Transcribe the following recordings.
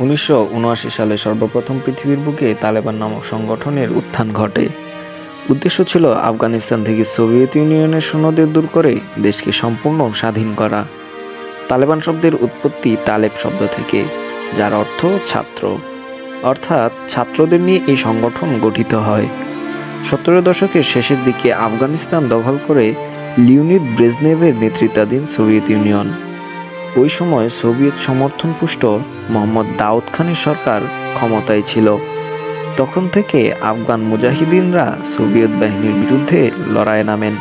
1979 সালে সর্বপ্রথম পৃথিবীর বুকে তালেবান নামক সংগঠনের উত্থান ঘটে। উদ্দেশ্য ছিল আফগানিস্তান থেকে সোভিয়েত ইউনিয়নের সৈন্যদের দূর করে দেশকে সম্পূর্ণ স্বাধীন করা। তালেবান শব্দের উৎপত্তি তালেব শব্দ থেকে, যার অর্থ ছাত্র। অর্থাৎ ছাত্রদের নিয়ে এই সংগঠন গঠিত হয়। 70 দশকের শেষের দিকে আফগানিস্তান দখল করে লিওনিদ ব্রেজনেভের নেতৃত্বাধীন সোভিয়েত ইউনিয়ন। ওই সময় সোভিয়েত সমর্থনপুষ্ট মোহাম্মদ দাউদ খানের সরকার ক্ষমতায় ছিল। তখন থেকে আফগান মুজাহিদিনরা সোভিয়েত বাহিনীর বিরুদ্ধে লড়াইয়ে নামেন।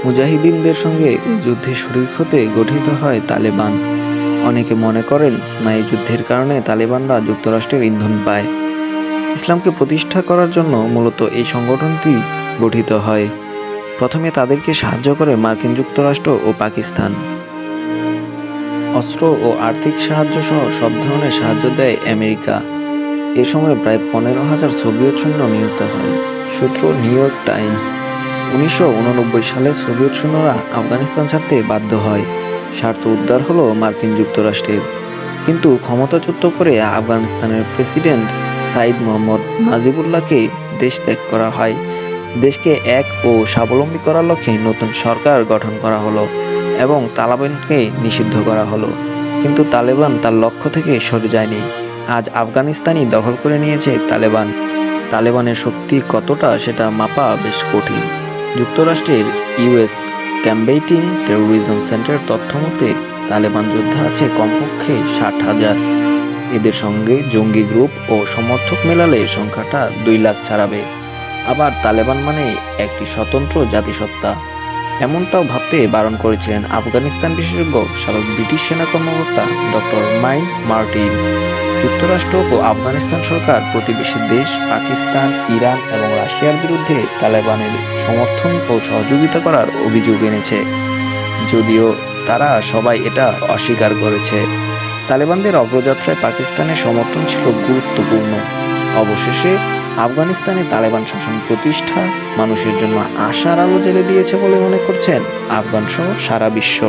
মুজাহিদিনদের সঙ্গে ওই যুদ্ধে শরিক হতে গঠিত হয় তালেবান। অনেকে মনে করেন স্নায়ুযুদ্ধের কারণে তালেবানরা যুক্তরাষ্ট্রের ইন্ধন পায়। ইসলামকে প্রতিষ্ঠা করার জন্য মূলত এই সংগঠনটি গঠিত হয়। প্রথমে তাদেরকে সাহায্য করে মার্কিন যুক্তরাষ্ট্র ও পাকিস্তান। অস্ত্র ও আর্থিক সাহায্য সহ সব ধরনের সাহায্য দেয় আমেরিকা। এ সময় প্রায় 15,000 সোভিয়েত সৈন্য নিহত হয়। সূত্র নিউ ইয়র্ক টাইমস। 1989 সালে সোভিয়েত সৈন্যরা আফগানিস্তান ছাড়তে বাধ্য হয়। স্বার্থ উদ্ধার হলো মার্কিন যুক্তরাষ্ট্রের। কিন্তু ক্ষমতাচ্যুত করে আফগানিস্তানের প্রেসিডেন্ট সাইদ মোহাম্মদ নাজিবুল্লাহকে দেশ ত্যাগ করা হয়। দেশকে এক ও স্বাবলম্বী করার লক্ষ্যে নতুন সরকার গঠন করা হলো এবং তালেবানকে নিষিদ্ধ করা হলো। কিন্তু তালেবান তার লক্ষ্য থেকে সরে যায়নি। আজ আফগানিস্তানই দখল করে নিয়েছে তালেবান। তালেবানের শক্তি কতটা সেটা মাপা বেশ কঠিন। যুক্তরাষ্ট্রের ইউএস কম্বেটিং টেরোরিজম সেন্টার তথ্য মতে তালেবান যোদ্ধা আছে কমপক্ষে 60,000। এদের সঙ্গে জঙ্গি গ্রুপ ও সমর্থক মেলালে সংখ্যাটা 2 লাখ ছাড়াবে। আবার তালেবান মানে একটি স্বতন্ত্র জাতিসত্তা, এমনটাও ভাবতে বারণ করেছিলেন আফগানিস্তান বিশেষজ্ঞ সাবেক ব্রিটিশ সেনা কর্মকর্তা ডক্টর মাইক মার্টিন। যুক্তরাষ্ট্র ও আফগানিস্তান সরকার প্রতিবেশী দেশ পাকিস্তান, ইরান এবং রাশিয়ার বিরুদ্ধে তালেবানের সমর্থন ও সহযোগিতা করার অভিযোগ এনেছে, যদিও তারা সবাই এটা অস্বীকার করেছে। তালেবানদের অগ্রযাত্রায় পাকিস্তানের সমর্থন ছিল গুরুত্বপূর্ণ। অবশেষে আফগানিস্তানে তালেবান শাসন প্রতিষ্ঠা মানুষের জন্য আশার আলো জ্বেলে দিয়েছে বলে মনে করছেন আফগান সহ সারা বিশ্ব।